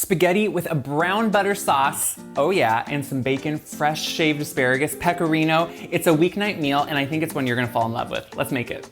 spaghetti with a brown butter sauce, oh yeah, and some bacon, fresh shaved asparagus, pecorino. It's a weeknight meal, and I think it's one you're gonna fall in love with. Let's make it.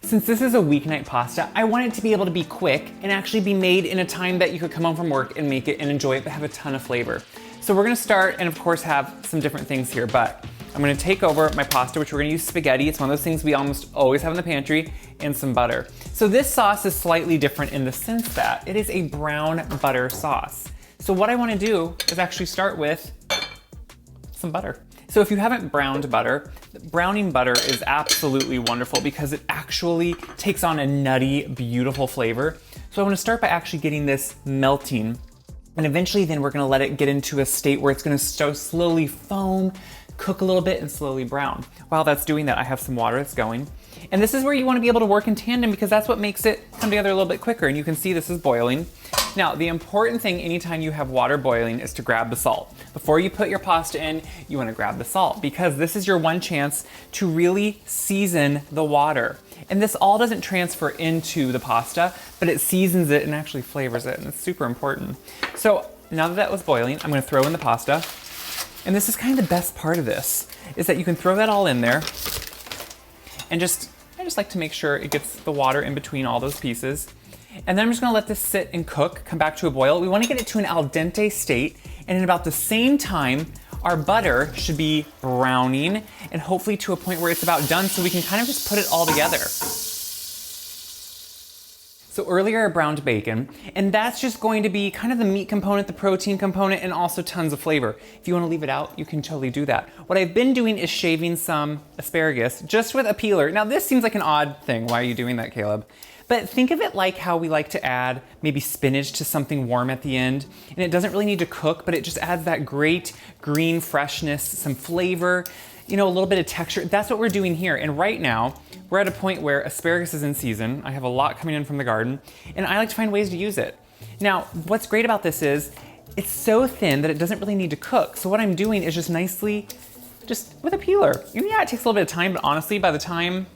Since this is a weeknight pasta, I want it to be able to be quick and actually be made in a time that you could come home from work and make it and enjoy it, but have a ton of flavor. So we're gonna start and of course have some different things here, but I'm gonna take over my pasta, which we're gonna use spaghetti. It's one of those things we almost always have in the pantry, and some butter. So this sauce is slightly different in the sense that it is a brown butter sauce. So what I wanna do is actually start with some butter. So if you haven't browned butter, browning butter is absolutely wonderful because it actually takes on a nutty, beautiful flavor. So I wanna start by actually getting this melting, and eventually then we're gonna let it get into a state where it's gonna start slowly foam, cook a little bit, and slowly brown. While that's doing that, I have some water that's going. And this is where you wanna be able to work in tandem because that's what makes it come together a little bit quicker. And you can see this is boiling. Now, the important thing anytime you have water boiling is to grab the salt. Before you put your pasta in, you wanna grab the salt because this is your one chance to really season the water. And this all doesn't transfer into the pasta, but it seasons it and actually flavors it, and it's super important. So now that that was boiling, I'm gonna throw in the pasta. And this is kind of the best part of this, is that you can throw that all in there and I just like to make sure it gets the water in between all those pieces. And then I'm just gonna let this sit and cook, come back to a boil. We wanna get it to an al dente state, and in about the same time, our butter should be browning and hopefully to a point where it's about done so we can kind of just put it all together. So earlier I browned bacon, and that's just going to be kind of the meat component, the protein component, and also tons of flavor. If you wanna leave it out, you can totally do that. What I've been doing is shaving some asparagus just with a peeler. Now this seems like an odd thing. Why are you doing that, Caleb? But think of it like how we like to add maybe spinach to something warm at the end, and it doesn't really need to cook, but it just adds that great green freshness, some flavor, you know, a little bit of texture. That's what we're doing here. And right now, we're at a point where asparagus is in season. I have a lot coming in from the garden, and I like to find ways to use it. Now, what's great about this is it's so thin that it doesn't really need to cook. So what I'm doing is just nicely, just with a peeler. And yeah, it takes a little bit of time, but honestly, by the time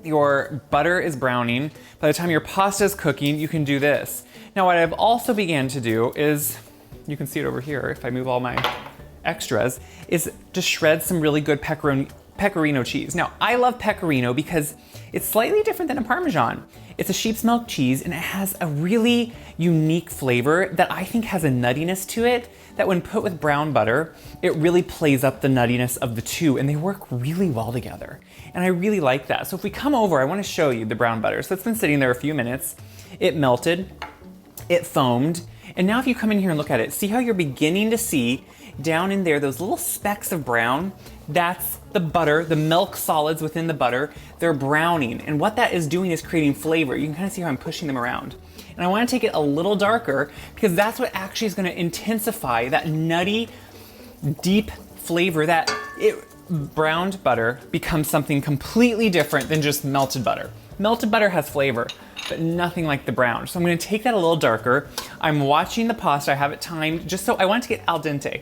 your butter is browning, by the time your pasta is cooking, you can do this. Now, what I've also began to do is, you can see it over here if I move all my extras, is to shred some really good Pecorino cheese. Now, I love Pecorino because it's slightly different than a Parmesan. It's a sheep's milk cheese, and it has a really unique flavor that I think has a nuttiness to it that when put with brown butter, it really plays up the nuttiness of the two, and they work really well together. And I really like that. So if we come over, I wanna show you the brown butter. So it's been sitting there a few minutes. It melted, it foamed, and now if you come in here and look at it, see how you're beginning to see down in there, those little specks of brown? That's the butter, the milk solids within the butter, they're browning. And what that is doing is creating flavor. You can kind of see how I'm pushing them around. And I wanna take it a little darker because that's what actually is gonna intensify that nutty, deep flavor that browned butter becomes something completely different than just melted butter. Melted butter has flavor, but nothing like the brown. So I'm gonna take that a little darker. I'm watching the pasta, I have it timed, just so I want it to get al dente.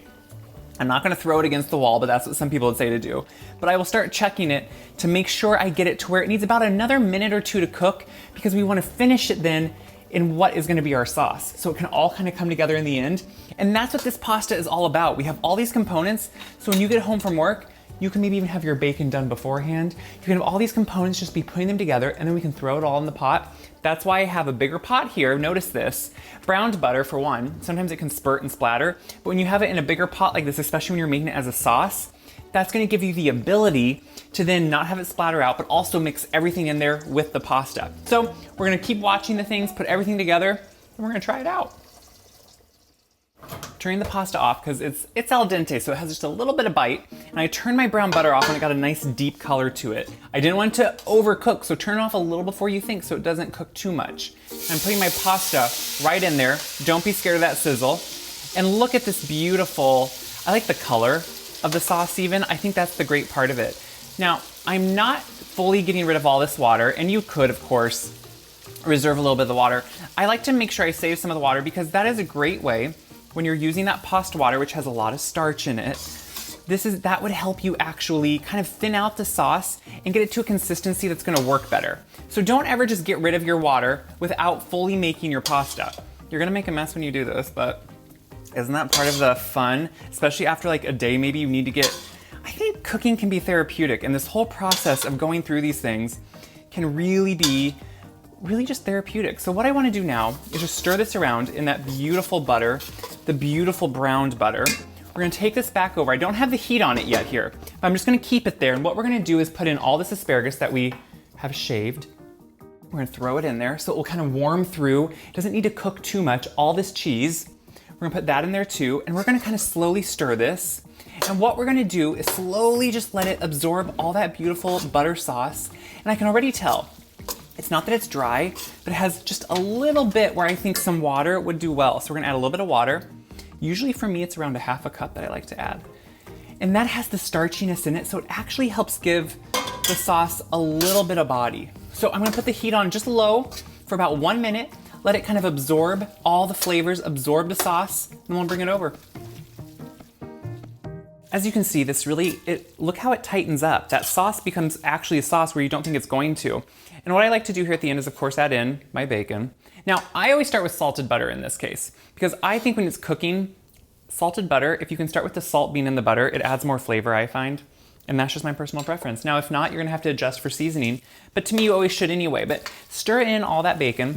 I'm not gonna throw it against the wall, but that's what some people would say to do. But I will start checking it to make sure I get it to where it needs about another minute or two to cook because we wanna finish it then in what is gonna be our sauce. So it can all kind of come together in the end. And that's what this pasta is all about. We have all these components, so when you get home from work, you can maybe even have your bacon done beforehand. You can have all these components, just be putting them together, and then we can throw it all in the pot. That's why I have a bigger pot here. Notice this. Browned butter, for one, sometimes it can spurt and splatter, but when you have it in a bigger pot like this, especially when you're making it as a sauce, that's gonna give you the ability to then not have it splatter out, but also mix everything in there with the pasta. So we're gonna keep watching the things, put everything together, and we're gonna try it out. Turning the pasta off because it's al dente, so it has just a little bit of bite. And I turned my brown butter off when it got a nice deep color to it. I didn't want it to overcook, so turn it off a little before you think so it doesn't cook too much. I'm putting my pasta right in there. Don't be scared of that sizzle. And look at this beautiful, I like the color of the sauce even. I think that's the great part of it. Now, I'm not fully getting rid of all this water, and you could, of course, reserve a little bit of the water. I like to make sure I save some of the water because that is a great way when you're using that pasta water, which has a lot of starch in it, that would help you actually kind of thin out the sauce and get it to a consistency that's gonna work better. So don't ever just get rid of your water without fully making your pasta. You're gonna make a mess when you do this, but isn't that part of the fun? Especially after like a day, maybe you need to get, I think cooking can be therapeutic, and this whole process of going through these things can really be just therapeutic. So what I wanna do now is just stir this around in that beautiful butter, the beautiful browned butter. We're gonna take this back over. I don't have the heat on it yet here, but I'm just gonna keep it there. And what we're gonna do is put in all this asparagus that we have shaved. We're gonna throw it in there so it will kind of warm through. It doesn't need to cook too much. All this cheese, we're gonna put that in there too. And we're gonna kind of slowly stir this. And what we're gonna do is slowly just let it absorb all that beautiful butter sauce. And I can already tell, it's not that it's dry, but it has just a little bit where I think some water would do well. So we're gonna add a little bit of water. Usually for me, it's around a half a cup that I like to add. And that has the starchiness in it, so it actually helps give the sauce a little bit of body. So I'm gonna put the heat on just low for about 1 minute, let it kind of absorb all the flavors, absorb the sauce, and we'll bring it over. As you can see, this really, look how it tightens up. That sauce becomes actually a sauce where you don't think it's going to. And what I like to do here at the end is, of course, add in my bacon. Now, I always start with salted butter in this case, because I think when it's cooking, salted butter, if you can start with the salt being in the butter, it adds more flavor, I find. And that's just my personal preference. Now, if not, you're gonna have to adjust for seasoning, but to me, you always should anyway. But stir in all that bacon,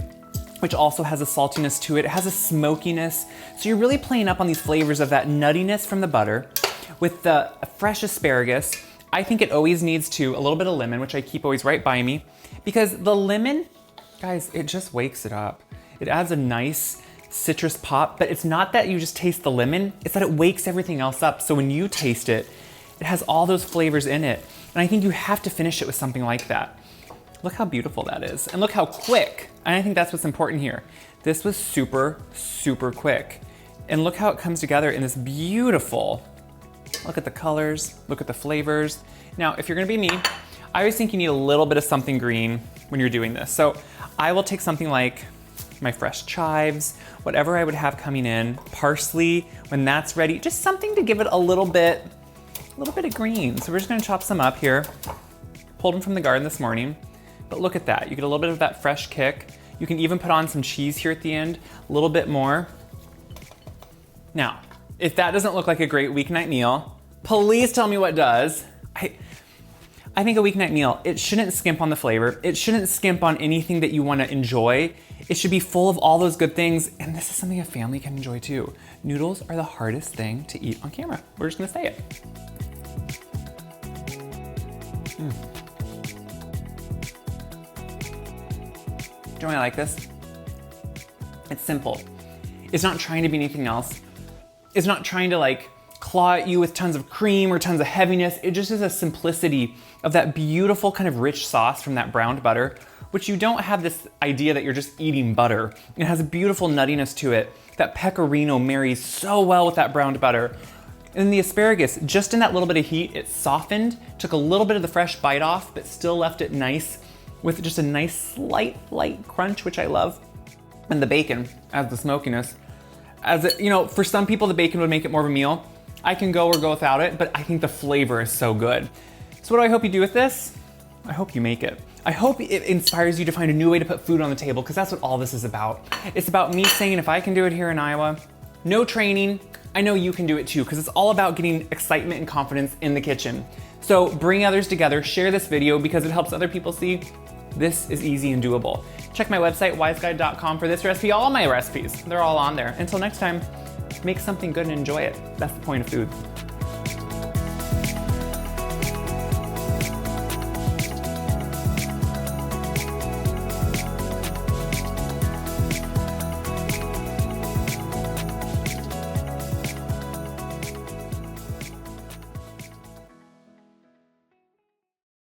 which also has a saltiness to it. It has a smokiness. So you're really playing up on these flavors of that nuttiness from the butter with the fresh asparagus. I think it always needs a little bit of lemon, which I keep always right by me, because the lemon, guys, it just wakes it up. It adds a nice citrus pop, but it's not that you just taste the lemon, it's that it wakes everything else up. So when you taste it, it has all those flavors in it. And I think you have to finish it with something like that. Look how beautiful that is. And look how quick. And I think that's what's important here. This was super, super quick. And look how it comes together in this beautiful, look at the colors, look at the flavors. Now, if you're gonna be me, I always think you need a little bit of something green when you're doing this. So I will take something like my fresh chives, whatever I would have coming in, parsley, when that's ready, just something to give it a little bit of green. So we're just gonna chop some up here. Pulled them from the garden this morning, but look at that. You get a little bit of that fresh kick. You can even put on some cheese here at the end, a little bit more. Now, if that doesn't look like a great weeknight meal, please tell me what does. I think a weeknight meal, it shouldn't skimp on the flavor. It shouldn't skimp on anything that you wanna enjoy. It should be full of all those good things, and this is something a family can enjoy too. Noodles are the hardest thing to eat on camera. We're just gonna say it. Do you know why I like this? It's simple. It's not trying to be anything else. It's not trying to like claw at you with tons of cream or tons of heaviness. It just is a simplicity of that beautiful kind of rich sauce from that browned butter, which you don't have this idea that you're just eating butter. It has a beautiful nuttiness to it. That pecorino marries so well with that browned butter. And the asparagus, just in that little bit of heat, it softened, took a little bit of the fresh bite off, but still left it nice with just a nice slight light crunch, which I love. And the bacon adds the smokiness. For some people, the bacon would make it more of a meal. I can go without it, but I think the flavor is so good. So what do I hope you do with this? I hope you make it. I hope it inspires you to find a new way to put food on the table, because that's what all this is about. It's about me saying, if I can do it here in Iowa, no training, I know you can do it too, because it's all about getting excitement and confidence in the kitchen. So bring others together, share this video, because it helps other people see this is easy and doable. Check my website, wiseguide.com, for this recipe, all my recipes. They're all on there. Until next time, make something good and enjoy it. That's the point of food.